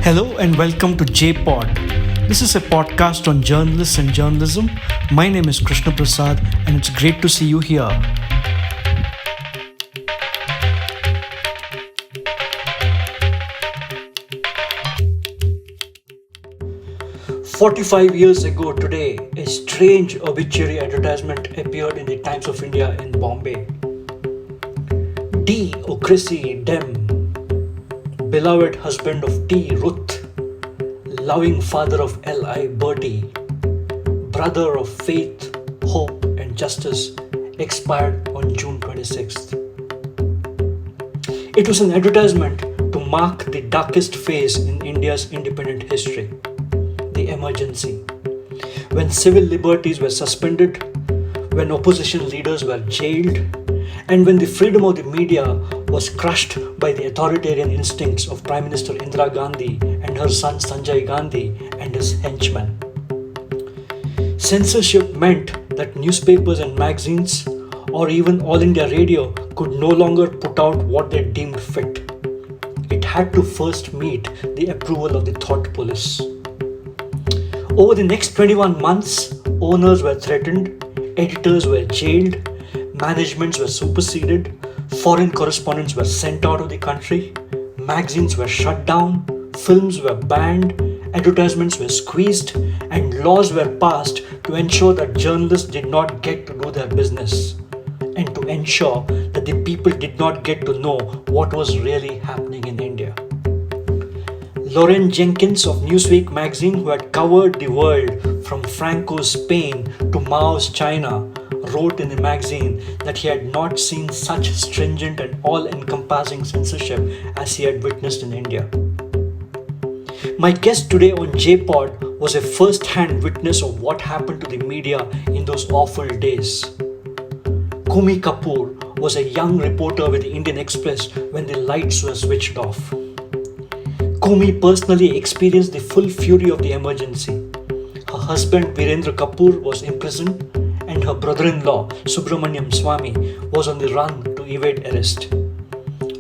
Hello and welcome to JPod. This is a podcast on journalists and journalism. My name is Krishna Prasad and it's great to see you here. "45 years ago today, a strange obituary advertisement appeared in the Times of India in Bombay. Democracy Dem, beloved husband of T. Ruth, loving father of L.I. Bertie, brother of faith, hope and justice, expired on June 26th. It was an advertisement to mark the darkest phase in India's independent history, the emergency, when civil liberties were suspended, when opposition leaders were jailed, and when the freedom of the media was crushed by the authoritarian instincts of Prime Minister Indira Gandhi and her son Sanjay Gandhi and his henchmen. Censorship meant that newspapers and magazines, or even All India Radio, could no longer put out what they deemed fit. It had to first meet the approval of the thought police. Over the next 21 months, owners were threatened, editors were jailed, managements were superseded, foreign correspondents were sent out of the country, magazines were shut down, films were banned, advertisements were squeezed, and laws were passed to ensure that journalists did not get to do their business, and to ensure that the people did not get to know what was really happening in India. Lauren Jenkins of Newsweek magazine, who had covered the world from Franco's Spain to Mao's China, wrote in the magazine that he had not seen such stringent and all-encompassing censorship as he had witnessed in India. My guest today on JPod was a first-hand witness of what happened to the media in those awful days. Coomi Kapoor was a young reporter with the Indian Express when the lights were switched off. Coomi personally experienced the full fury of the emergency. Her husband Virendra Kapoor was imprisoned, and her brother-in-law Subramaniam Swamy was on the run to evade arrest.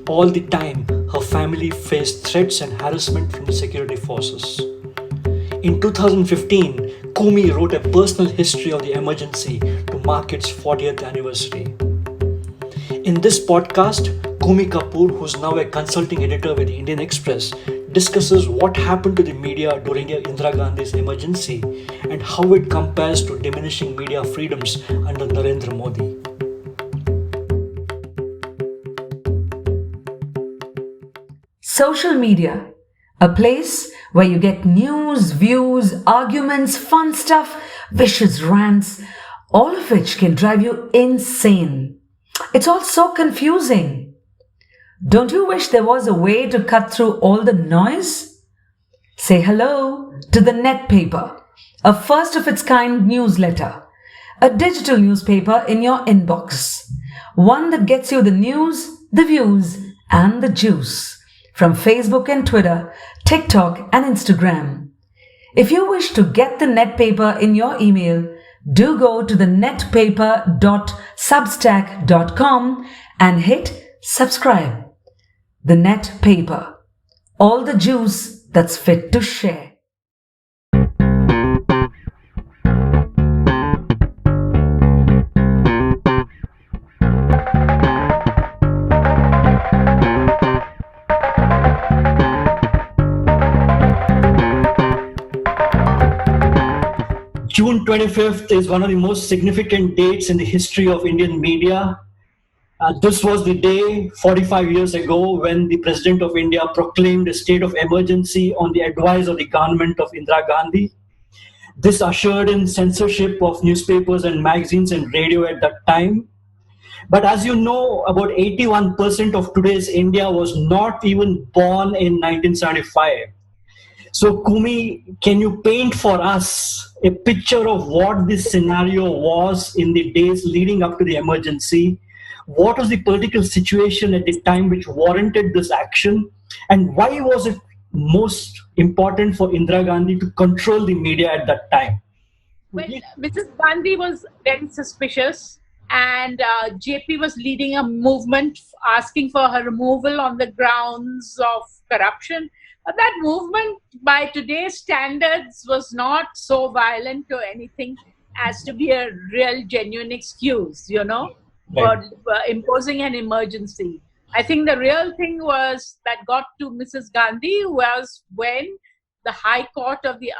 All the time, her family faced threats and harassment from the security forces. In 2015, Coomi wrote a personal history of the emergency to mark its 40th anniversary. In this podcast, Coomi Kapoor, who's now a consulting editor with the Indian Express, discusses what happened to the media during Indira Gandhi's emergency and how it compares to diminishing media freedoms under Narendra Modi. Social media, a place where you get news, views, arguments, fun stuff, vicious rants, all of which can drive you insane. It's all so confusing. Don't you wish there was a way to cut through all the noise? Say hello to the Net Paper, a first of its kind newsletter, a digital newspaper in your inbox, one that gets you the news, the views, and the juice from Facebook and Twitter, TikTok and Instagram. If you wish to get the Net Paper in your email, do go to the netpaper.substack.com and hit subscribe. The Net Paper. All the juice that's fit to share. June 25th is one of the most significant dates in the history of Indian media. This was the day 45 years ago when the President of India proclaimed a state of emergency on the advice of the government of Indira Gandhi. This ushered in censorship of newspapers and magazines and radio at that time. But as you know, about 81% of today's India was not even born in 1975. So Coomi, can you paint for us a picture of what this scenario was in the days leading up to the emergency? What was the political situation at the time which warranted this action? And why was it most important for Indira Gandhi to control the media at that time? Well, Mrs. Gandhi was very suspicious, and JP was leading a movement asking for her removal on the grounds of corruption. That movement, by today's standards, was not so violent or anything as to be a real, genuine excuse, Right. for imposing an emergency. I think the real thing was that got to Mrs. Gandhi was when the High Court of the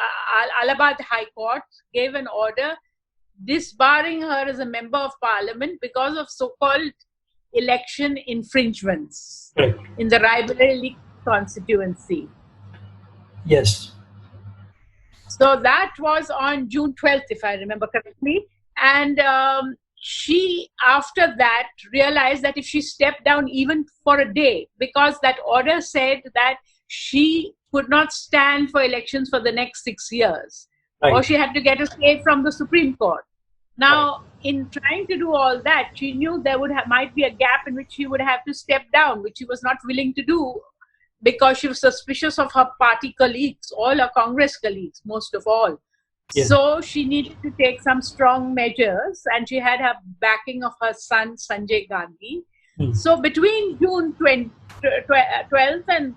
Allahabad High Court gave an order disbarring her as a member of parliament because of so-called election infringements Right. in the Raebareli constituency. Yes. So that was on June 12th, if I remember correctly. And she, after that, realized that if she stepped down even for a day, because that order said that she could not stand for elections for the next 6 years, Right. or she had to get a stay from the Supreme Court. Now, in trying to do all that, she knew there might be a gap in which she would have to step down, which she was not willing to do because she was suspicious of her party colleagues, all her Congress colleagues, most of all. Yes. So she needed to take some strong measures, and she had her backing of her son, Sanjay Gandhi. So between June 12th and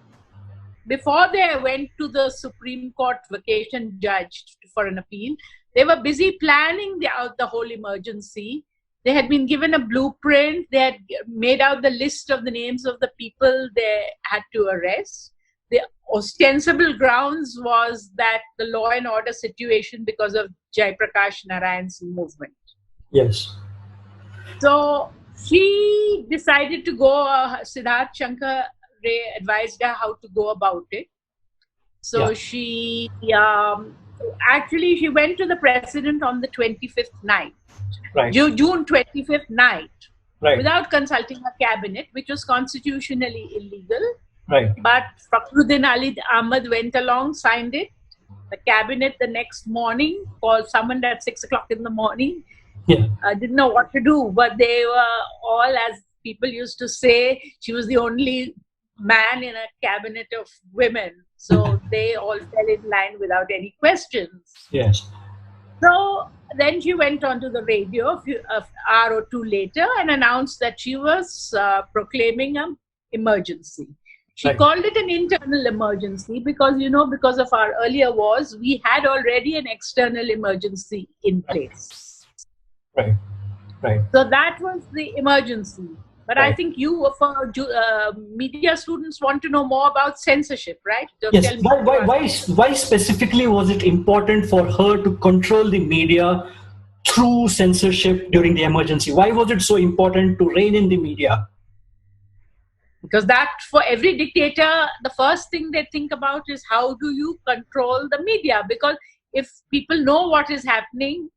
before they went to the Supreme Court vacation judge for an appeal, they were busy planning the whole emergency. They had been given a blueprint. They had made out the list of the names of the people they had to arrest. The ostensible grounds was that the law and order situation because of Jaiprakash Narayan's movement. Yes. So she decided to go, Siddharth Shankar Ray advised her how to go about it. So she actually she went to the president on the 25th night, Right. June 25th night, Right. without consulting her cabinet, which was constitutionally illegal. Right. But Fakhruddin Ali Ahmad went along, signed it. The cabinet the next morning summoned at 6 o'clock in the morning. Yeah. Didn't know what to do, but they were all, as people used to say, she was the only man in a cabinet of women. So they all fell in line without any questions. Yes. So then she went on to the radio an hour or two later and announced that she was proclaiming an emergency. She Right. called it an internal emergency because, because of our earlier wars, we had already an external emergency in place. Right. Right. So that was the emergency. But I Right. think you, for media students, want to know more about censorship, right? So Yes. tell me. Why specifically was it important for her to control the media through censorship during the emergency? Why was it so important to rein in the media? Because that, for every dictator, the first thing they think about is how do you control the media? Because if people know what is happening,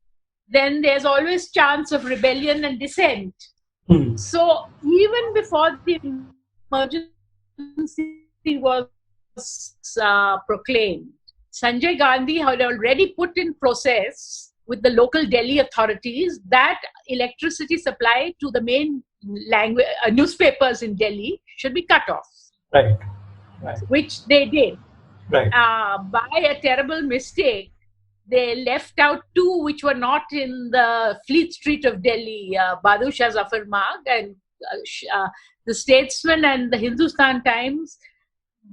then there's always chance of rebellion and dissent. So even before the emergency was proclaimed, Sanjay Gandhi had already put in process with the local Delhi authorities that electricity supply to the main newspapers in Delhi should be cut off. Right. Right. Which they did. Right. By a terrible mistake, they left out two which were not in the Fleet Street of Delhi, Bahadur Shah Zafar Marg and the Statesman and the Hindustan Times.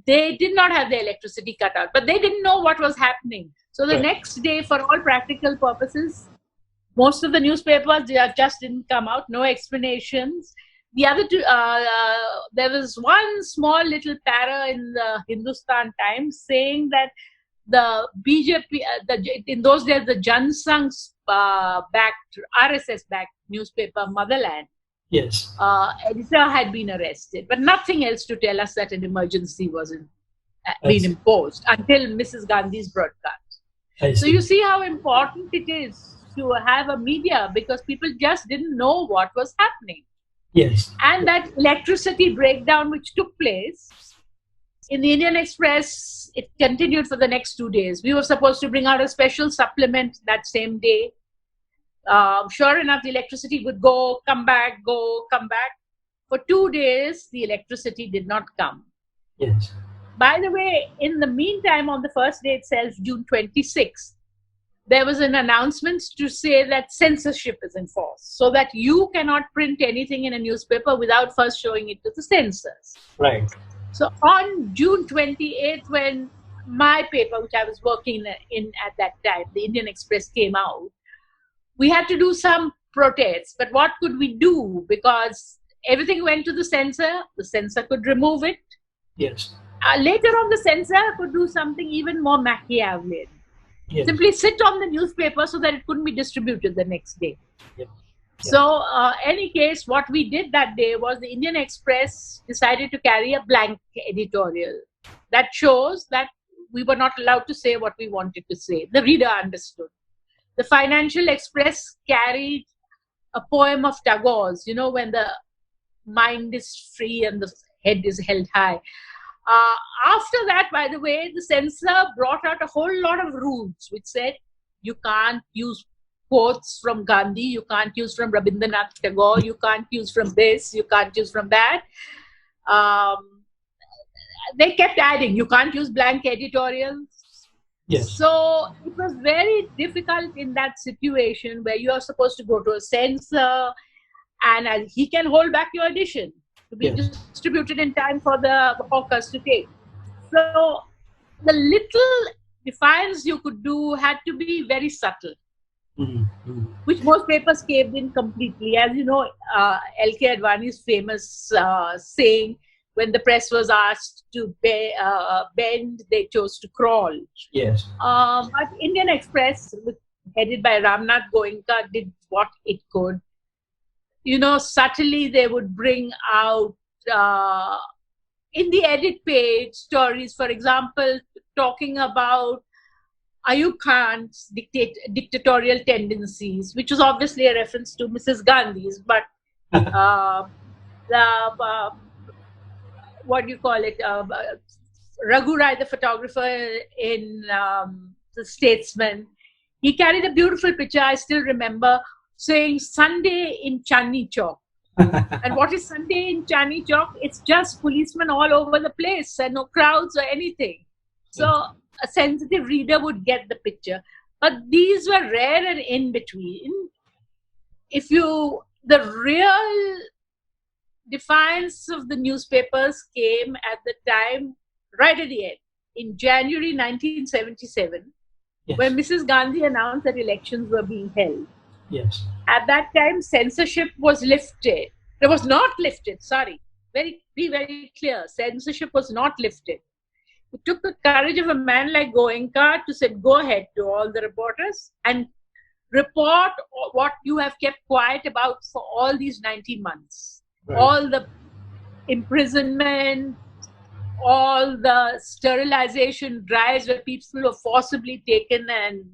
They did not have the electricity cut out, but they didn't know what was happening. So the next day, for all practical purposes, most of the newspapers just didn't come out, no explanations. The other two, there was one small little para in the Hindustan Times saying that the BJP, in those days, the Jansangh-backed, RSS-backed newspaper, Motherland, Yes. Editor had been arrested, but nothing else to tell us that an emergency wasn't been imposed until Mrs. Gandhi's broadcast. So you see how important it is to have a media, because people just didn't know what was happening. Yes. And that electricity breakdown which took place in the Indian Express, it continued for the next 2 days. We were supposed to bring out a special supplement that same day. Sure enough, the electricity would go, come back. For 2 days, the electricity did not come. Yes. By the way, in the meantime, on the first day itself, June 26th, there was an announcement to say that censorship is enforced, so that you cannot print anything in a newspaper without first showing it to the censors. Right. So on June 28th, when my paper, which I was working in at that time, the Indian Express, came out, we had to do some protests. But what could we do? Because everything went to the censor could remove it. Yes. Later on, the censor could do something even more Machiavellian. Yes. Simply sit on the newspaper so that it couldn't be distributed the next day. Yeah. So, any case, what we did that day was the Indian Express decided to carry a blank editorial. That shows that we were not allowed to say what we wanted to say. The reader understood. The Financial Express carried a poem of Tagore's, when the mind is free and the head is held high. After that, by the way, the censor brought out a whole lot of rules which said you can't use quotes from Gandhi, you can't use from Rabindranath Tagore, you can't use from this, you can't use from that. They kept adding, you can't use blank editorials. Yes. So it was very difficult in that situation where you are supposed to go to a censor and he can hold back your edition to be distributed in time for the hawkers to take. So the little defiance you could do had to be very subtle, which most papers caved in completely. As you know, L.K. Advani's famous saying, when the press was asked to bend, they chose to crawl. Yes. But Indian Express, headed by Ramnath Goenka, did what it could. Subtly they would bring out in the edit page stories, for example, talking about Ayub Khan's dictatorial tendencies, which was obviously a reference to Mrs. Gandhi's, but what do you call it? Raghu Rai, the photographer in The Statesman, he carried a beautiful picture, I still remember, saying Sunday in Chandni Chowk. And what is Sunday in Chandni Chowk? It's just policemen all over the place and no crowds or anything. So a sensitive reader would get the picture. But these were rare and in between. The real defiance of the newspapers came at the time, right at the end, in January 1977, when Mrs. Gandhi announced that elections were being held. Yes. At that time, censorship was lifted. It was not lifted, sorry. Be very clear. Censorship was not lifted. It took the courage of a man like Goenka to say, go ahead to all the reporters and report what you have kept quiet about for all these 19 months. Right. All the imprisonment, all the sterilization drives where people were forcibly taken and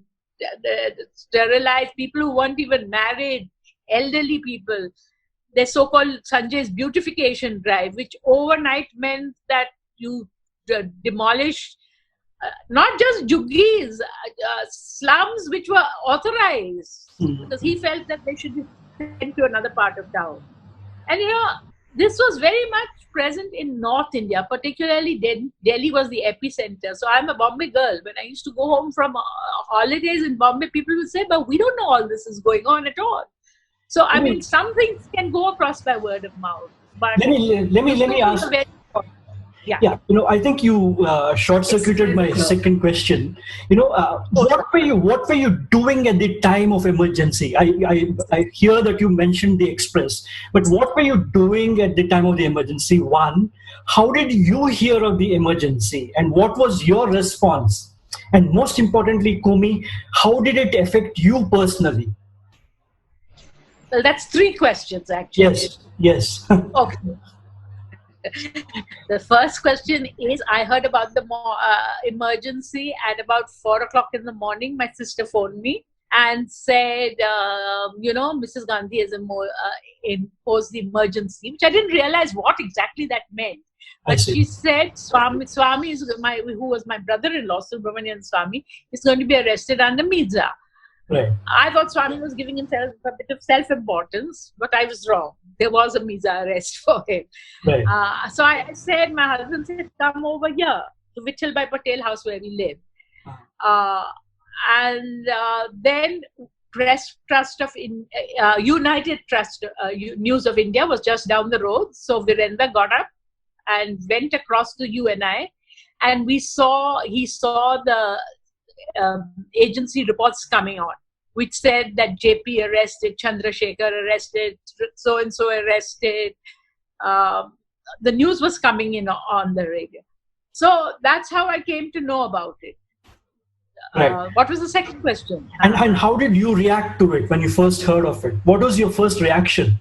sterilized, people who weren't even married, elderly people. The so-called Sanjay's beautification drive, which overnight meant that you demolished not just juggies, slums which were authorized, because he felt that they should be sent to another part of town. And this was very much present in North India, particularly Delhi was the epicenter. So I'm a Bombay girl. When I used to go home from holidays in Bombay, people would say, but we don't know all this is going on at all. So I mean, some things can go across by word of mouth. But let me ask. Yeah, I think you short-circuited my second question. What were you doing at the time of emergency? I hear that you mentioned the Express, but what were you doing at the time of the emergency? One, how did you hear of the emergency, and what was your response? And most importantly, Coomi, how did it affect you personally? Well, that's three questions actually. Yes. Okay. The first question is, I heard about the emergency at about 4 o'clock in the morning. My sister phoned me and said, Mrs. Gandhi has imposed the emergency, which I didn't realize what exactly that meant. But she said, Swami is who was my brother-in-law, Subramanian Swami, is going to be arrested under Miza. Right. I thought Swami was giving himself a bit of self-importance, but I was wrong. There was a Miza arrest for him. Right. So I said, my husband said, come over here to Vittal Bhai Patel house where we live. Then Press Trust of United Trust News of India was just down the road. So Virendra got up and went across to UNI, and he saw the agency reports coming on, which said that JP arrested, Chandrasekhar arrested, so and so arrested. The news was coming in on the radio. So that's how I came to know about it. Right. What was the second question? And how did you react to it when you first heard of it? What was your first reaction?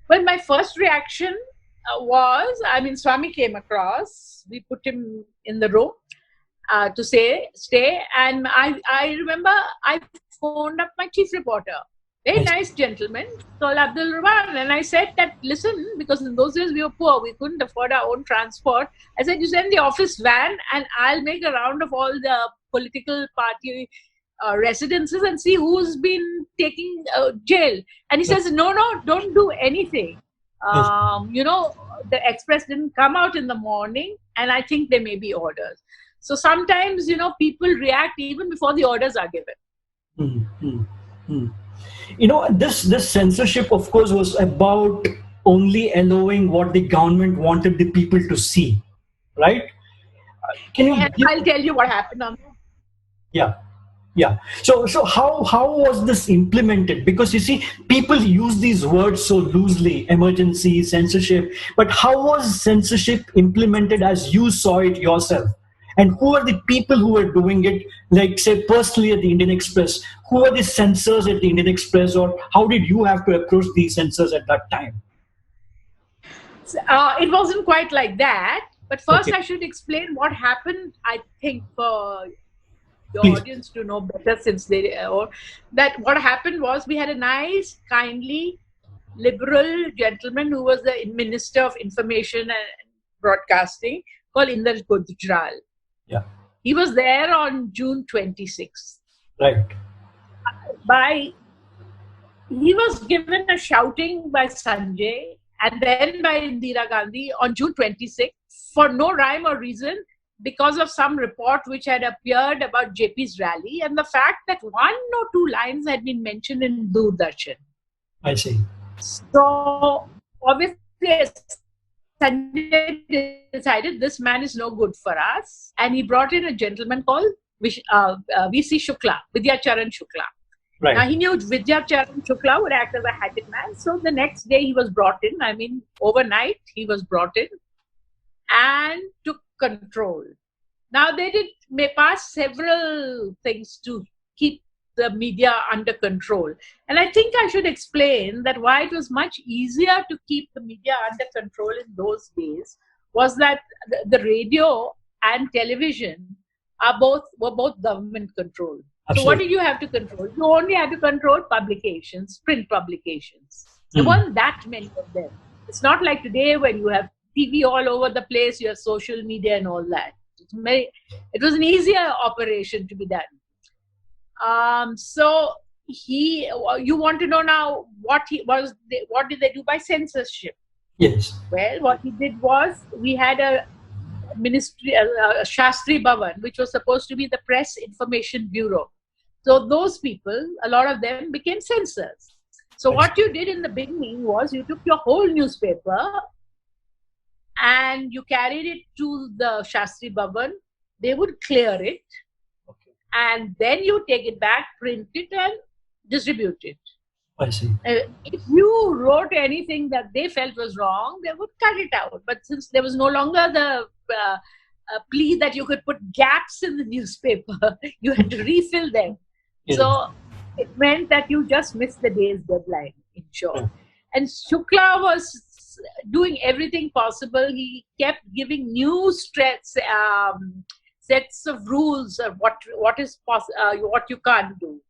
Well, my first reaction was, Swami came across. We put him in the room to stay. And I remember I phoned up my chief reporter. Very nice gentleman, called Abdul Rahman. And I said that, listen, because in those days we were poor, we couldn't afford our own transport. I said, you send the office van and I'll make a round of all the political party residences and see who's been taking jail. And he says, no, don't do anything. The express didn't come out in the morning, and I think there may be orders. So sometimes, people react even before the orders are given. This censorship, of course, was about only allowing what the government wanted the people to see, right? I'll tell you what happened on that. Yeah. So how was this implemented? Because you see, people use these words so loosely: emergency, censorship. But how was censorship implemented as you saw it yourself? And who are the people who were doing it? Like, say, personally at the Indian Express, who are the censors at the Indian Express, or how did you have to approach these censors at that time? It wasn't quite like that. But first, Okay. I should explain what happened. I think for the Please. audience to know better, since what happened was, we had a nice, kindly, liberal gentleman who was the Minister of Information and Broadcasting, called Inder Gujral. Yeah. He was there on June 26th. Right. He was given a shouting by Sanjay and then by Indira Gandhi on June 26th for no rhyme or reason, because of some report which had appeared about JP's rally and the fact that one or two lines had been mentioned in Doordarshan. I see. So obviously, Sanjay decided this man is no good for us, and he brought in a gentleman called VC Shukla, Vidyacharan Shukla. Right. Now, he knew Vidyacharan Shukla would act as a hatchet man, so the next day he was brought in. Overnight he was brought in and took control. Now, they may pass several things to keep the media under control. And I think I should explain that why it was much easier to keep the media under control in those days was that the radio and television were both government controlled. Absolutely. So what did you have to control? You only had to control publications, print publications. There weren't that many of them. It's not like today when you have TV all over the place, you have social media and all that. It was an easier operation to be done. So you want to know now what did they do by censorship? Yes. Well, what he did was, we had a ministry, a Shastri Bhavan, which was supposed to be the Press Information Bureau. So those people, a lot of them became censors. So what you did in the beginning was, you took your whole newspaper and you carried it to the Shastri Bhavan. They would clear it. And then you take it back, print it, and distribute it. I see. If you wrote anything that they felt was wrong, they would cut it out. But since there was no longer the plea that you could put gaps in the newspaper, you had to refill them. Yes. So it meant that you just missed the day's deadline, in short. Yeah. And Shukla was doing everything possible. He kept giving new sets of rules of what is what you can't do.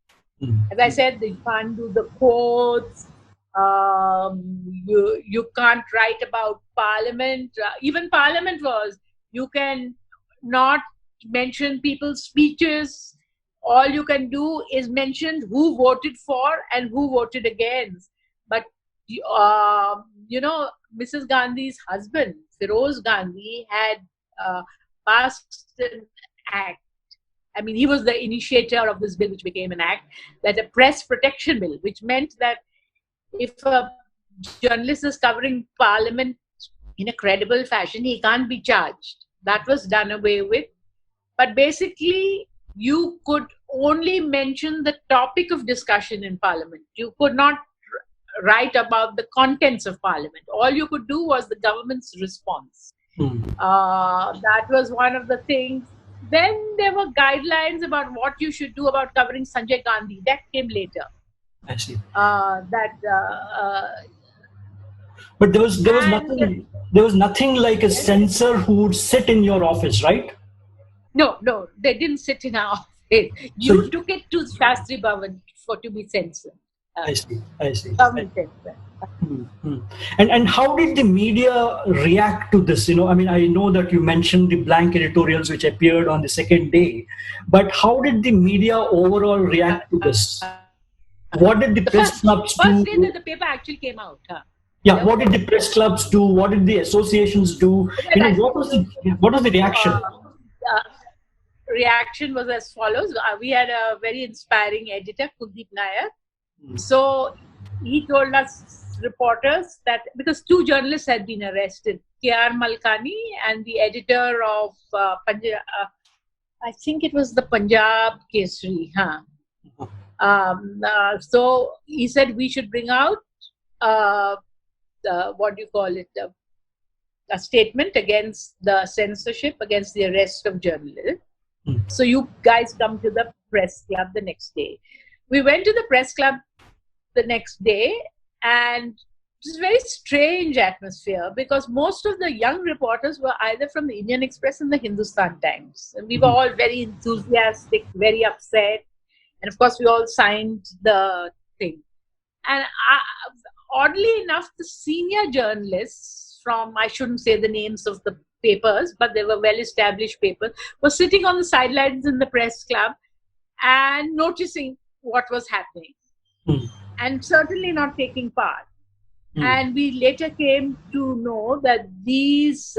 As I said, you can't do the quotes. You can't write about Parliament. Even Parliament you can not mention people's speeches. All you can do is mention who voted for and who voted against. But Mrs. Gandhi's husband, Feroz Gandhi, had passed an act. I mean, he was the initiator of this bill, which became an act, that a press protection bill, which meant that if a journalist is covering Parliament in a credible fashion, he can't be charged. That was done away with. But basically, you could only mention the topic of discussion in Parliament. You could not write about the contents of Parliament. All you could do was the government's response. That was one of the things. Then there were guidelines about what you should do about covering Sanjay Gandhi. That came later. I see. But there was nothing like a censor who would sit in your office, right? No, they didn't sit in our office. You took it to Shastri Bhavan to be censored. I see. Mm-hmm. And how did the media react to this? I mean, I know that you mentioned the blank editorials which appeared on the second day, but how did the media overall react to this? What did the press clubs do? First day that the paper actually came out. Yeah, what did the press clubs do? What did the associations do? What was the reaction? Reaction was as follows. We had a very inspiring editor, Kuldeep Nair. So he told us reporters that because 2 journalists had been arrested, K.R. Malkani and the editor of Punjab, I think it was the Punjab Kesari. So he said we should bring out a statement against the censorship, against the arrest of journalists. So you guys come to the press club the next day. We went to the press club the next day, and it was a very strange atmosphere because most of the young reporters were either from the Indian Express and the Hindustan Times. And we were all very enthusiastic, very upset. And of course, we all signed the thing. And oddly enough, the senior journalists from, I shouldn't say the names of the papers, but they were well-established papers, were sitting on the sidelines in the press club and noticing what was happening. And certainly not taking part. And we later came to know that these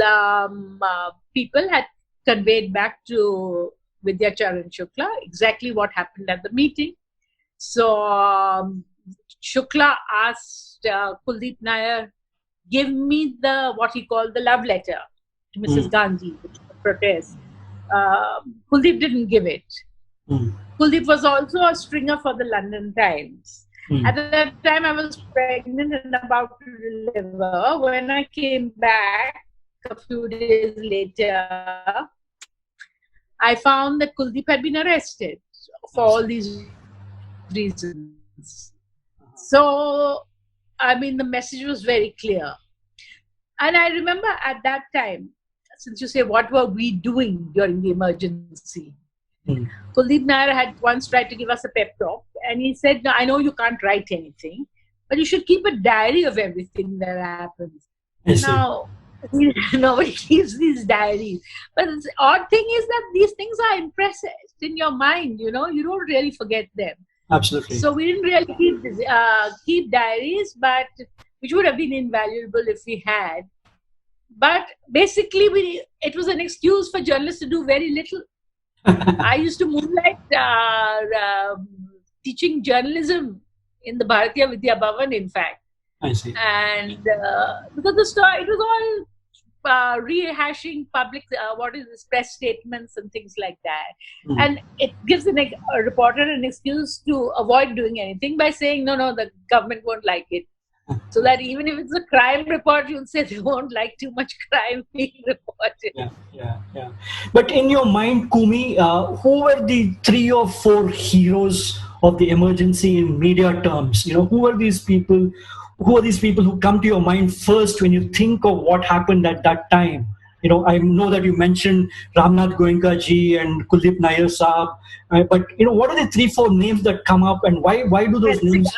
people had conveyed back to Vidya Charan Shukla exactly what happened at the meeting. So Shukla asked Kuldeep Nair, give me what he called the love letter to Mrs. Gandhi, which was a protest. Kuldeep didn't give it. Kuldeep was also a stringer for the London Times. At that time, I was pregnant and about to deliver. When I came back a few days later, I found that Kuldeep had been arrested for all these reasons. So, I mean, the message was very clear. And I remember at that time, since you say, what were we doing during the emergency? Kuldeep Nair had once tried to give us a pep talk, and he said, no, I know you can't write anything, but you should keep a diary of everything that happens. Now, nobody keeps these diaries. But the odd thing is that these things are impressed in your mind, you don't really forget them. Absolutely. So we didn't really keep diaries, but which would have been invaluable if we had. But basically, it was an excuse for journalists to do very little. I used to moonlight teaching journalism in the Bharatiya Vidya Bhavan, in fact. I see. And because the story, it was all rehashing public, press statements and things like that. And it gives a reporter an excuse to avoid doing anything by saying, no, the government won't like it. So that even if it's a crime report, you'll say they won't like too much crime being reported. Yeah. But in your mind, Coomi, who were the 3 or 4 heroes of the emergency in media terms? Who are these people? Who are these people who come to your mind first when you think of what happened at that time? I know that you mentioned Ramnath Goenka ji and Kuldeep Nair Saab, but what are the 3-4 names that come up, and why do those names?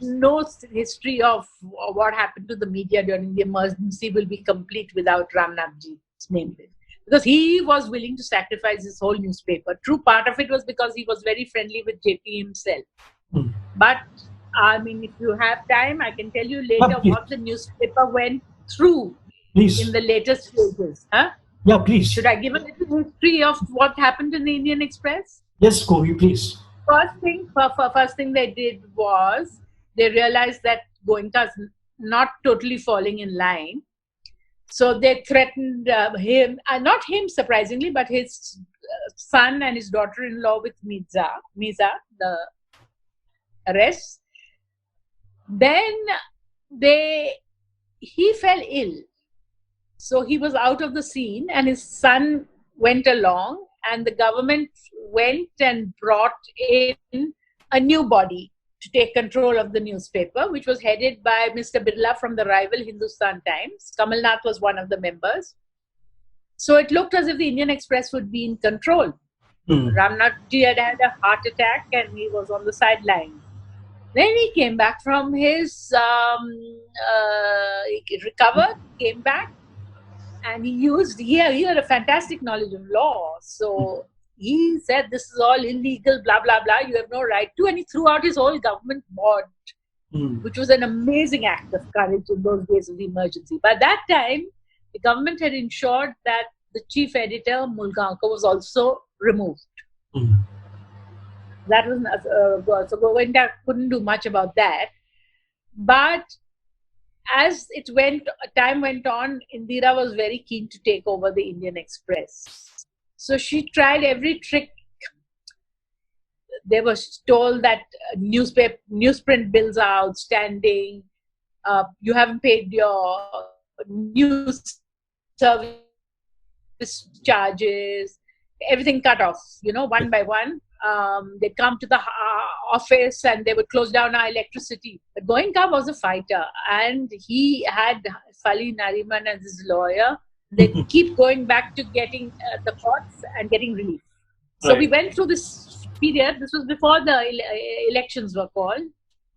No history of what happened to the media during the emergency will be complete without Ramnath ji's name, because he was willing to sacrifice his whole newspaper. True, part of it was because he was very friendly with JP himself. But I mean, if you have time, I can tell you later what the newspaper went through in the later stages. Yeah, please. Should I give a little history of what happened in the Indian Express? Yes, Coomi, please. First thing they did was they realized that Goenka is not totally falling in line. So they threatened him, not him surprisingly, but his son and his daughter-in-law with Miza, the arrest. Then he fell ill. So he was out of the scene, and his son went along, and the government went and brought in a new body to take control of the newspaper, which was headed by Mr. Birla from the rival Hindustan Times. Kamal Nath was one of the members. So it looked as if the Indian Express would be in control. Ramnathji had a heart attack and he was on the sideline. Then he came back from his, he recovered, came back, and he had a fantastic knowledge of law. So he said, this is all illegal, blah, blah, blah, you have no right to. And he threw out his whole government board, which was an amazing act of courage in those days of the emergency. By that time, the government had ensured that the chief editor, Mulgaonkar, was also removed. That was so Govinda couldn't do much about that. But as time went on, Indira was very keen to take over the Indian Express. So she tried every trick. They were told that newsprint bills are outstanding. You haven't paid your news service charges. Everything cut off, one by one. They'd come to the office and they would close down our electricity. But Goenka was a fighter, and he had Fali Nariman as his lawyer. They'd keep going back to getting the courts and getting relief. So we went through this period. This was before the elections were called.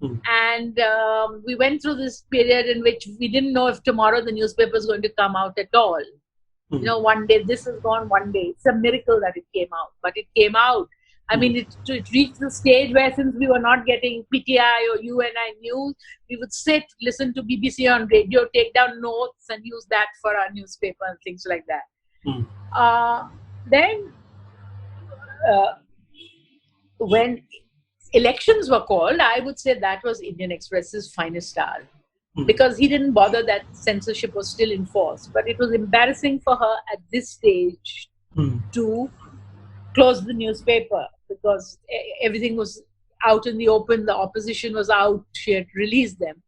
And we went through this period in which we didn't know if tomorrow the newspaper is going to come out at all. One day this is gone, one day. It's a miracle that it came out, but it came out. I mean, it reached the stage where, since we were not getting PTI or UNI news, we would sit, listen to BBC on radio, take down notes and use that for our newspaper and things like that. Then when elections were called, I would say that was Indian Express's finest hour. Because he didn't bother that censorship was still in force. But it was embarrassing for her at this stage to close the newspaper, because everything was out in the open, the opposition was out, she had released them.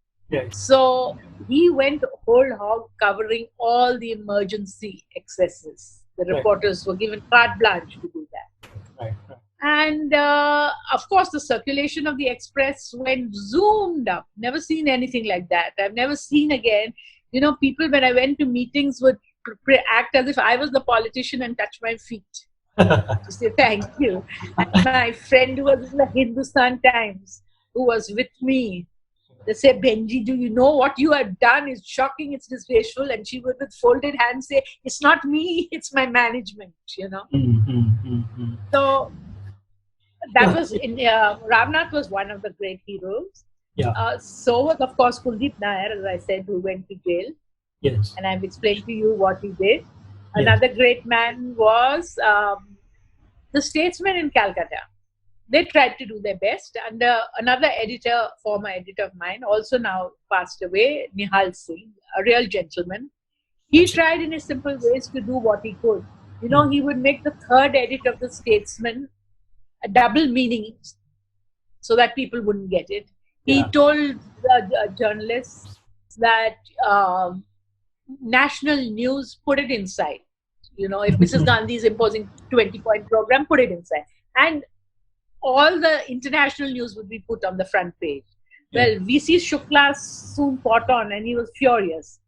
So he went whole hog covering all the emergency excesses. The reporters were given carte blanche to do that. And of course, the circulation of the Express went zoomed up. Never seen anything like that. I've never seen again. People, when I went to meetings, would act as if I was the politician and touch my feet to say thank you. And my friend who was in the Hindustan Times, who was with me, they say, Benji, do you know what you have done is shocking, it's disgraceful. And she would, with folded hands, say, it's not me, it's my management, So that was Ramnath was one of the great heroes. So was, of course, Kuldeep Nair, as I said, who went to jail. And I've explained to you what he did. Another great man was the Statesman in Calcutta. They tried to do their best. And another editor, former editor of mine, also now passed away, Nihal Singh, a real gentleman. He tried in his simple ways to do what he could. He would make the third edit of the Statesman a double meaning so that people wouldn't get it. He told the journalists that national news, put it inside. If Mrs. Gandhi is imposing 20-point program, put it inside. And all the international news would be put on the front page. Well, VC Shukla soon caught on and he was furious.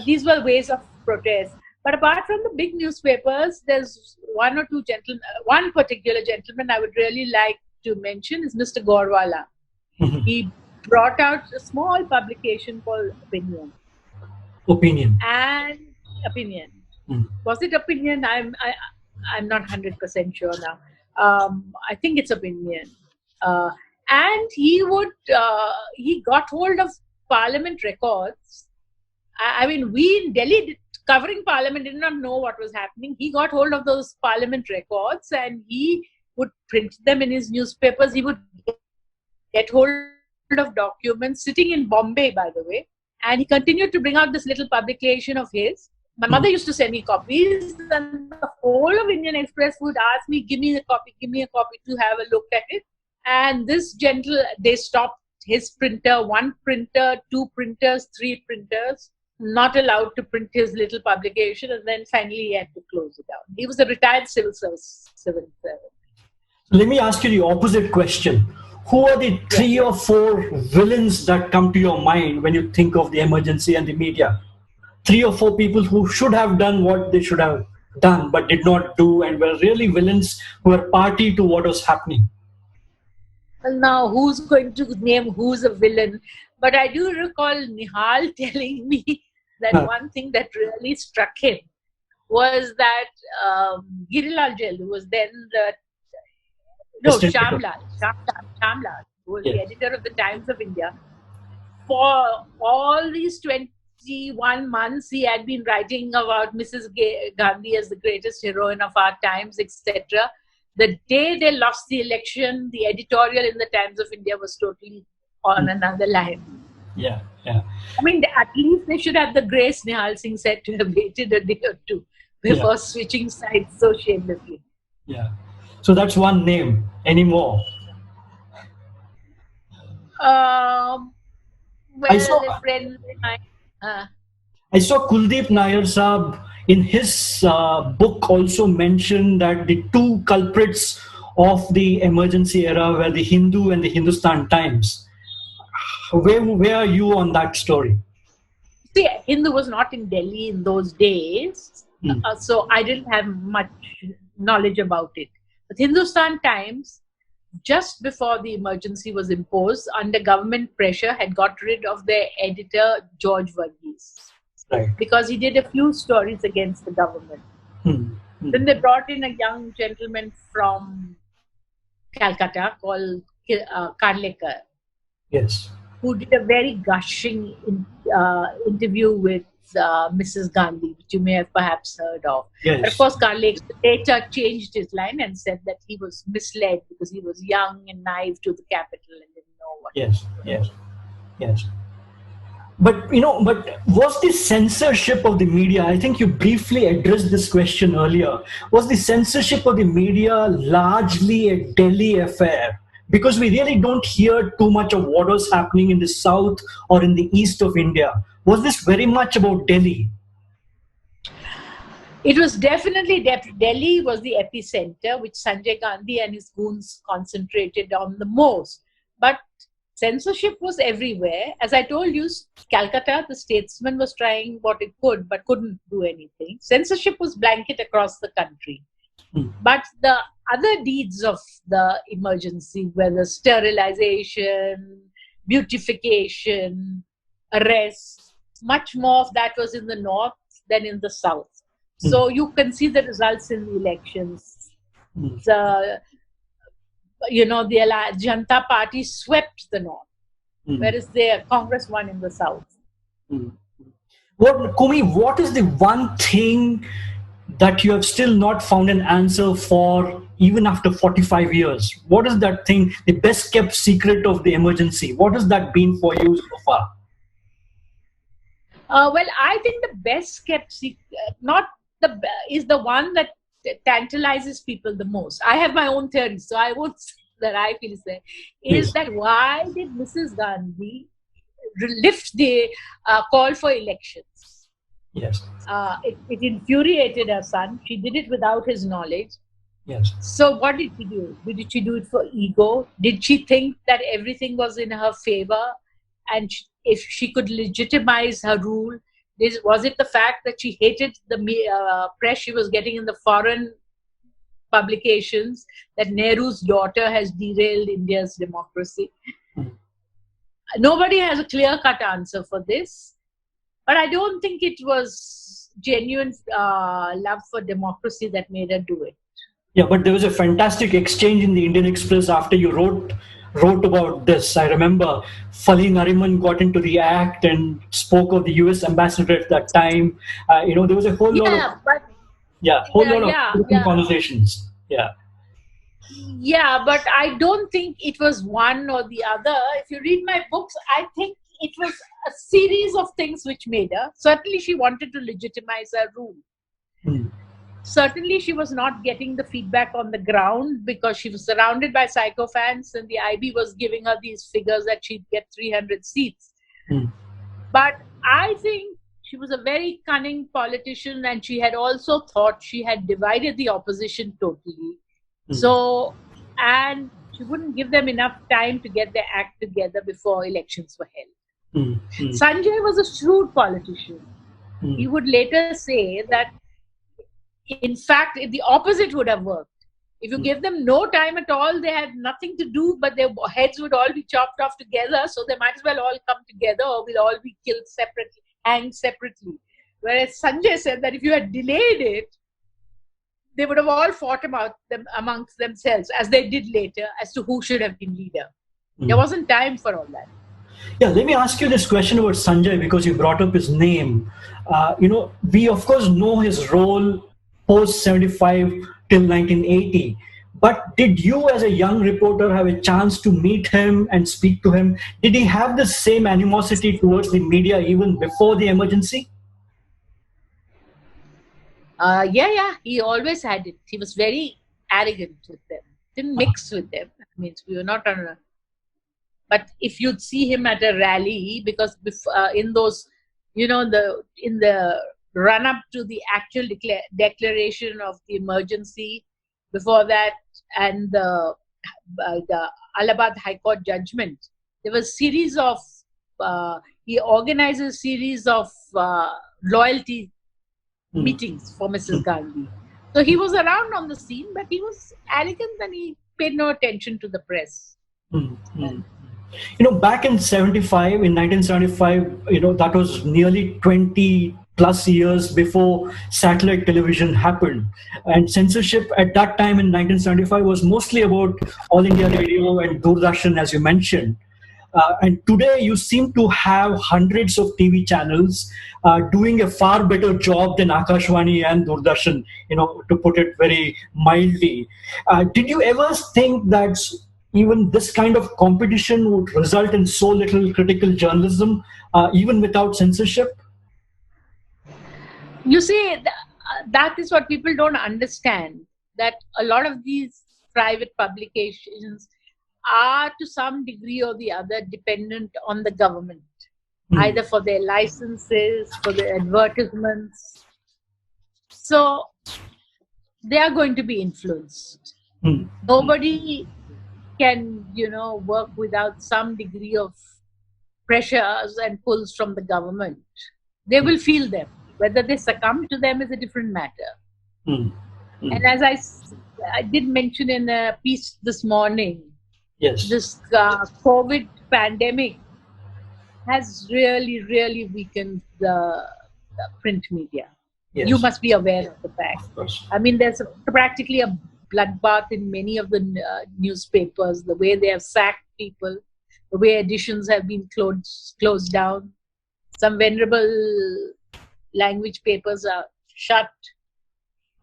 These were ways of protest. But apart from the big newspapers, there's one or two gentlemen, one particular gentleman I would really like to mention is Mr. Gorwala. He brought out a small publication called Opinion. And Opinion. Was it Opinion? I'm not 100% sure now. I think it's Opinion. And he got hold of Parliament records. I mean, we in Delhi, covering Parliament, did not know what was happening. He got hold of those Parliament records and he would print them in his newspapers. He would get hold of documents, sitting in Bombay, by the way. And he continued to bring out this little publication of his. My mother used to send me copies, and the whole of Indian Express would ask me, give me a copy to have a look at it. And this they stopped his printer, one printer, two printers, three printers, not allowed to print his little publication, and then finally he had to close it down. He was a retired civil servant. Let me ask you the opposite question. Who are the three or four villains that come to your mind when you think of the emergency and the media? Three or four people who should have done what they should have done but did not do and were really villains who were party to what was happening. Well, now who's going to name who's a villain? But I do recall Nihal telling me that one thing that really struck him was that Girilal Jail, who was then Shamlal, who was the editor of the Times of India, for all these 21 months, he had been writing about Mrs. Gandhi as the greatest heroine of our times, etc. The day they lost the election, the editorial in the Times of India was totally on another line. Yeah. I mean, at least they should have the grace, Nihal Singh said, to have waited a day or two before switching sides so shamelessly. Yeah. So that's one name. Any more? Well, I saw Kuldeep Nair Saab in his book also mentioned that the two culprits of the emergency era were the Hindu and the Hindustan Times. Where are you on that story? See, Hindu was not in Delhi in those days, so I didn't have much knowledge about it. But Hindustan Times, just before the emergency was imposed, under government pressure, had got rid of their editor, George Varghese. Right. Because he did a few stories against the government. Then they brought in a young gentleman from Calcutta called Karlekar. Yes. Who did a very gushing interview with Mrs. Gandhi, which you may have perhaps heard of. Yes. But of course, Karlekar later changed his line and said that he was misled because he was young and naive to the capital and didn't know what. Yes. But was the censorship of the media, I think you briefly addressed this question earlier, was the censorship of the media largely a Delhi affair? Because we really don't hear too much of what was happening in the south or in the east of India. Was this very much about Delhi? It was definitely Delhi was the epicenter, which Sanjay Gandhi and his goons concentrated on the most. But censorship was everywhere. As I told you, Calcutta, the Statesman, was trying what it could, but couldn't do anything. Censorship was blanket across the country. But the other deeds of the emergency, whether sterilization, beautification, arrests, much more of that was in the north than in the south. So you can see the results in the elections. The Janata Party swept the north, whereas the Congress won in the south. Coomi, what is the one thing that you have still not found an answer for even after 45 years? What is that thing, the best kept secret of the emergency? What has that been for you so far? Well, I think the best kept secret, is the one that tantalizes people the most. I have my own theory, so I won't say that I feel say, is that why did Mrs. Gandhi lift the call for elections? Yes. It infuriated her son. She did it without his knowledge. Yes. So what did she do? Did she do it for ego? Did she think that everything was in her favor? And if she could legitimize her rule, was it the fact that she hated the press she was getting in the foreign publications that Nehru's daughter has derailed India's democracy? Nobody has a clear-cut answer for this. But I don't think it was genuine love for democracy that made her do it. Yeah, but there was a fantastic exchange in the Indian Express after you wrote about this. I remember Fali Nariman got into the act and spoke of the US ambassador at that time. There was a whole lot of conversations. Yeah, but I don't think it was one or the other. If you read my books, I think it was a series of things which made her. Certainly, she wanted to legitimize her rule. Mm. Certainly, she was not getting the feedback on the ground because she was surrounded by sycophants, and the IB was giving her these figures that she'd get 300 seats. Mm. But I think she was a very cunning politician, and she had also thought she had divided the opposition totally. So, and she wouldn't give them enough time to get their act together before elections were held. Sanjay was a shrewd politician. He would later say that, in fact, the opposite would have worked. If you give them no time at all, they had nothing to do, but their heads would all be chopped off together, so they might as well all come together, or we'll all be killed separately, hanged separately. Whereas Sanjay said that if you had delayed it, they would have all fought amongst themselves, as they did later, as to who should have been leader. There wasn't time for all that. Yeah, let me ask you this question about Sanjay, because you brought up his name. We of course know his role post 75 till 1980. But did you, as a young reporter, have a chance to meet him and speak to him? Did he have the same animosity towards the media even before the emergency? Yeah, he always had it. He was very arrogant with them. Didn't mix with them. I mean, we were not on a. But if you'd see him at a rally, because in those, in the run up to the actual declaration of the emergency, before that, and the Allahabad High Court judgment, there was a series of. He organized a series of loyalty meetings for Mrs. Gandhi. So he was around on the scene, but he was arrogant and he paid no attention to the press. Back in 1975, that was nearly 20 plus years before satellite television happened. And censorship at that time in 1975 was mostly about All India Radio and Doordarshan, as you mentioned. And today you seem to have hundreds of TV channels doing a far better job than Akashvani and Doordarshan, to put it very mildly. Did you ever think that even this kind of competition would result in so little critical journalism, even without censorship? You see, that is what people don't understand, that a lot of these private publications are to some degree or the other dependent on the government, either for their licenses, for their advertisements. So they are going to be influenced. Nobody can, work without some degree of pressures and pulls from the government. They will feel them. Whether they succumb to them is a different matter. And as I did mention in a piece this morning, yes, this COVID pandemic has really, really weakened the print media. Yes. You must be aware of the fact. Of course. I mean, there's practically a bloodbath in many of the newspapers, the way they have sacked people, the way editions have been closed down. Some venerable language papers are shut.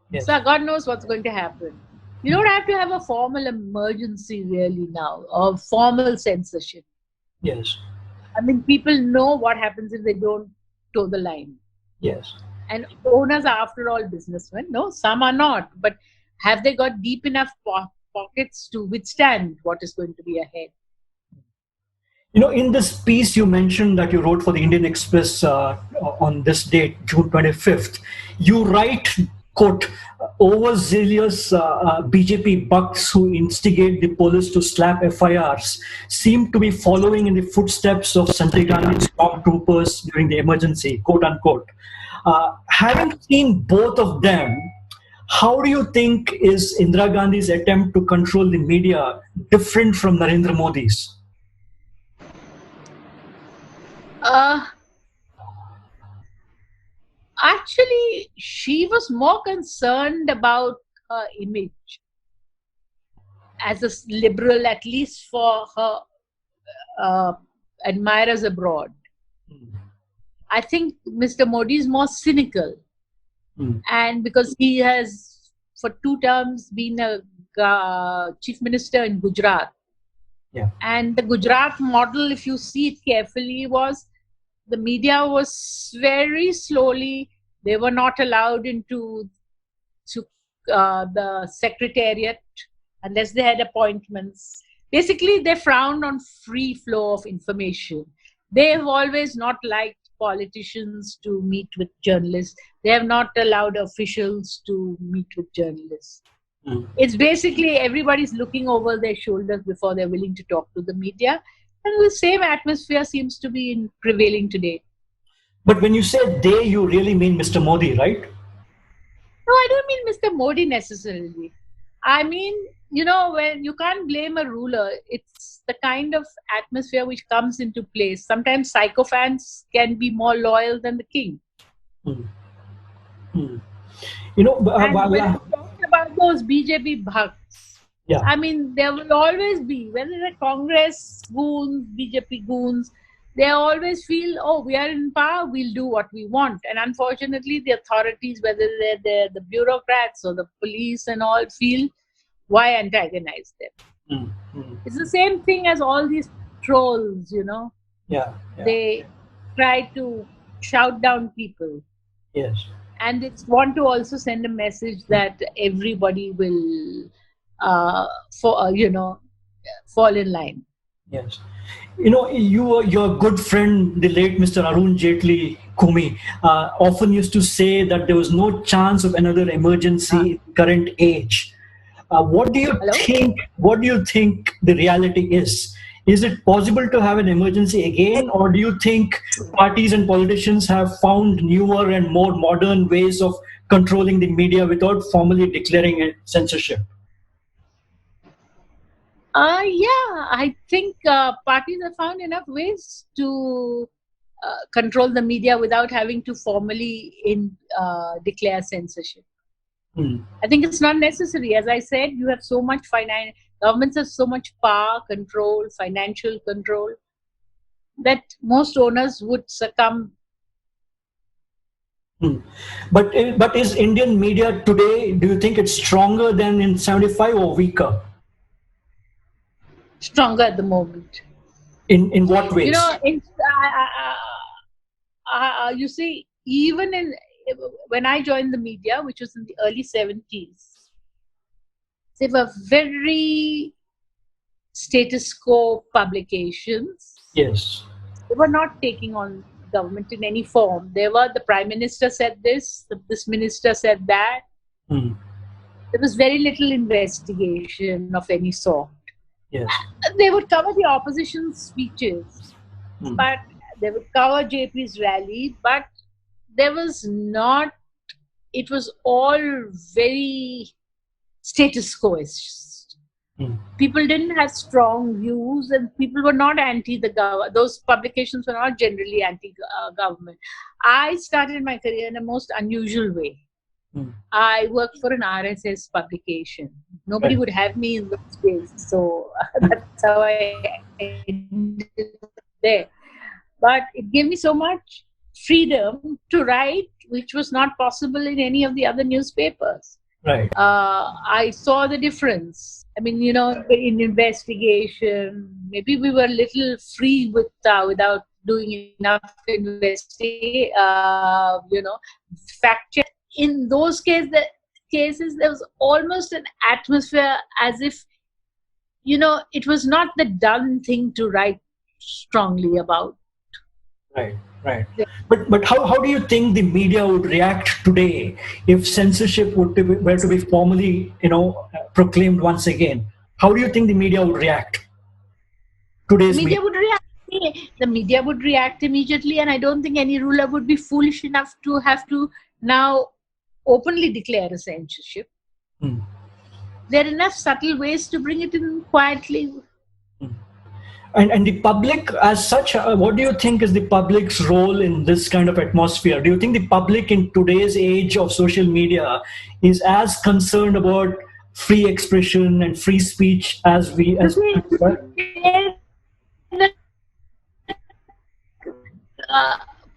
Yes. So God knows what's going to happen. You don't have to have a formal emergency really now, or formal censorship. Yes. I mean, people know what happens if they don't toe the line. Yes. And owners are, after all, businessmen. No, some are not. But have they got deep enough pockets to withstand what is going to be ahead? In this piece you mentioned that you wrote for the Indian Express on this date, June 25th, you write, quote, overzealous BJP bucks who instigate the police to slap FIRs seem to be following in the footsteps of Sanjay Gandhi's stormtroopers during the emergency, quote unquote. Having seen both of them, how do you think is Indira Gandhi's attempt to control the media different from Narendra Modi's? Actually, she was more concerned about her image as a liberal, at least for her admirers abroad. I think Mr. Modi is more cynical. And because he has, for 2 terms, been a chief minister in Gujarat. Yeah. And the Gujarat model, if you see it carefully, was the media was very slowly, they were not allowed into to the secretariat unless they had appointments. Basically, they frowned on free flow of information. They have always not liked politicians to meet with journalists. They have not allowed officials to meet with journalists. Mm. It's basically everybody's looking over their shoulders before they're willing to talk to the media. And the same atmosphere seems to be prevailing today. But when you say they, you really mean Mr. Modi, right? No, I don't mean Mr. Modi necessarily. I mean, when you can't blame a ruler, it's the kind of atmosphere which comes into place. Sometimes sycophants can be more loyal than the king. Mm. Mm. You know, And when yeah, you talk about those BJP bhakts, yeah. I mean, there will always be, whether they're Congress goons, BJP goons, they always feel, oh, we are in power, we'll do what we want. And unfortunately, the authorities, whether they're the bureaucrats or the police and all, feel, why antagonize them? Mm. Mm. It's the same thing as all these trolls, Yeah, yeah. They try to shout down people. Yes. And it's want to also send a message that everybody will, fall in line. Yes. You know, your good friend, the late Mr. Arun Jaitley, Kumi, often used to say that there was no chance of another emergency in the current age. What do you Hello? think? What do you think the reality is? Is it possible to have an emergency again, or do you think parties and politicians have found newer and more modern ways of controlling the media without formally declaring it censorship? Yeah, I think parties have found enough ways to control the media without having to formally declare censorship. Hmm. I think it's not necessary. As I said, you have so much governments have so much power, control, financial control, that most owners would succumb. Hmm. But is Indian media today? Do you think it's stronger than in '75 or weaker? Stronger at the moment. In what ways? You see, even when I joined the media, which was in the early 70s, they were very status quo publications. Yes. They were not taking on government in any form. They were, the prime minister said this, this minister said that. Hmm. There was very little investigation of any sort. Yes. They would cover the opposition speeches, Hmm. but they would cover JP's rally, but there was not, it was all very status quoist. Hmm. People didn't have strong views, and people were not anti the government. Those publications were not generally anti-government. I started my career in a most unusual way. Hmm. I worked for an RSS publication. Nobody Right. would have me in those days, so that's how I ended up there. But it gave me so much freedom to write, which was not possible in any of the other newspapers. Right. I saw the difference. I mean, in investigation, maybe we were a little free without doing enough investigation, fact check. In those cases, there was almost an atmosphere as if, it was not the done thing to write strongly about. Right. Right. But how do you think the media would react today if censorship were to be formally proclaimed once again? How do you think the media would react? Today's media. The media would react immediately, and I don't think any ruler would be foolish enough to have to now openly declare a censorship. Hmm. There are enough subtle ways to bring it in quietly. And the public as such, what do you think is the public's role in this kind of atmosphere? Do you think the public in today's age of social media is as concerned about free expression and free speech as we as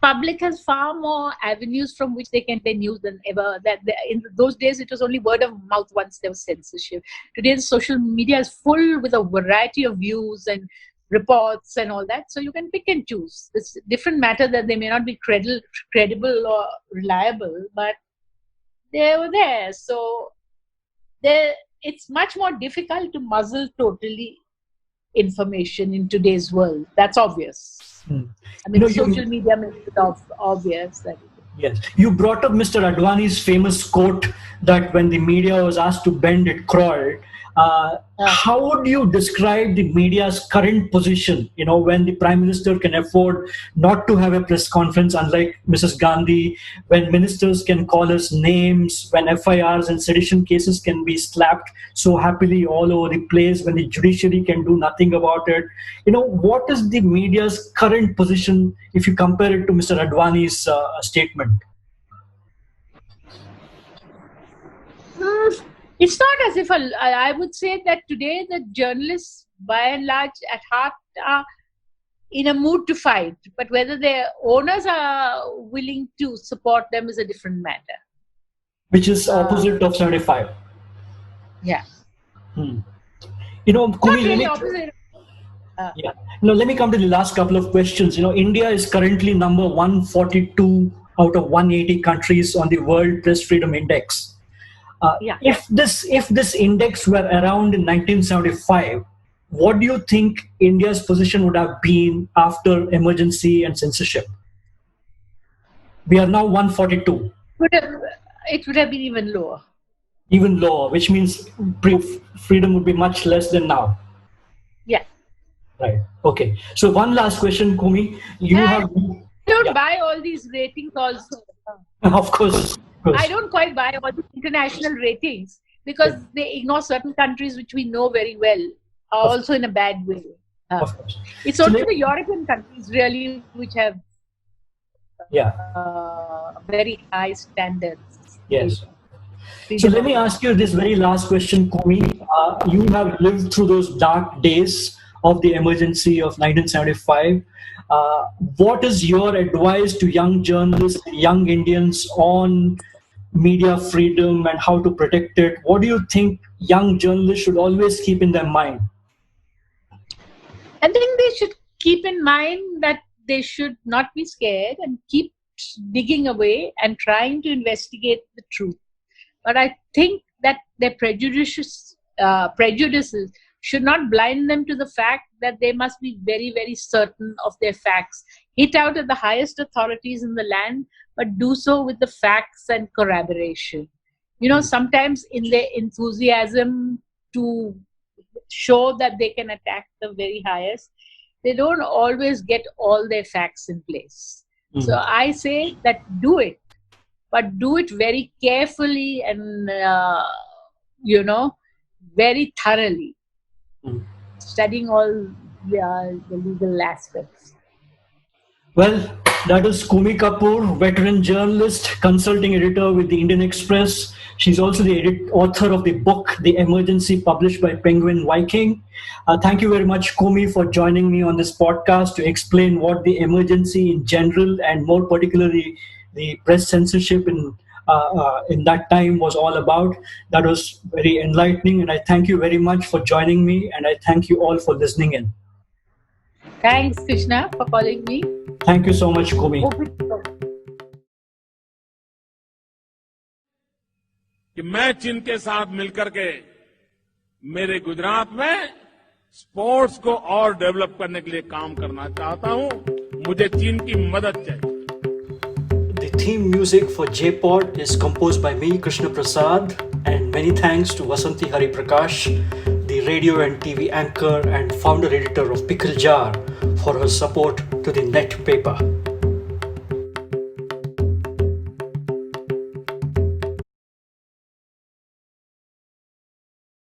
public has far more avenues from which they can get news than ever. In those days, it was only word of mouth once there was censorship. Today, the social media is full with a variety of views and reports and all that. So you can pick and choose. It's a different matter that they may not be credible or reliable, but they were there. So it's much more difficult to muzzle totally information in today's world. That's obvious. I mean, social media makes it obvious. Yes. You brought up Mr. Advani's famous quote that when the media was asked to bend, it crawled. How would you describe the media's current position, when the Prime Minister can afford not to have a press conference, unlike Mrs. Gandhi, when ministers can call us names, when FIRs and sedition cases can be slapped so happily all over the place, when the judiciary can do nothing about it? What is the media's current position if you compare it to Mr. Advani's statement? It's not as if I would say that today the journalists, by and large, at heart, are in a mood to fight. But whether their owners are willing to support them is a different matter. Which is opposite of 75. Yeah. Koomi, not really opposite. Yeah. Let me come to the last couple of questions. India is currently number 142 out of 180 countries on the World Press Freedom Index. If this index were around in 1975, what do you think India's position would have been after emergency and censorship? We are now 142. It would have been even lower. Even lower, which means freedom would be much less than now. Yeah. Right. Okay. So one last question, Koomi. I don't buy all these ratings also. Of course. I don't quite buy all the international ratings because they ignore certain countries which we know very well, also in a bad way. Of course. It's only the European countries really which have very high standards. Yes. So let me ask you this very last question, Koomi. You have lived through those dark days of the emergency of 1975. What is your advice to young journalists, young Indians on media freedom and how to protect it? What do you think young journalists should always keep in their mind? I think they should keep in mind that they should not be scared and keep digging away and trying to investigate the truth. But I think that their prejudices should not blind them to the fact that they must be very, very certain of their facts. Hit out at the highest authorities in the land, but do so with the facts and corroboration. Sometimes in their enthusiasm to show that they can attack the very highest, they don't always get all their facts in place. So I say that do it, but do it very carefully and, very thoroughly. Studying all the legal aspects. Well, that is Coomi Kapoor, veteran journalist, consulting editor with the Indian Express. She's also the author of the book, The Emergency, published by Penguin Viking. Thank you very much, Coomi, for joining me on this podcast to explain what the emergency in general and more particularly the press censorship in that time was all about. That was very enlightening, and I thank you very much for joining me, and I thank you all for listening in. Thanks, Krishna, for calling me. Thank you so much, Coomi. कि मैं चीन के साथ मिलकर के मेरे गुजरात में sports को और डेवलप करने के लिए काम करना चाहता हूं. मुझे चीन की मदद चाहिए. The theme music for J-Pod is composed by me, Krishna Prasad, and many thanks to Vasanti Hari Prakash, the radio and TV anchor and founder editor of Pickle Jar, for her support to the Net paper.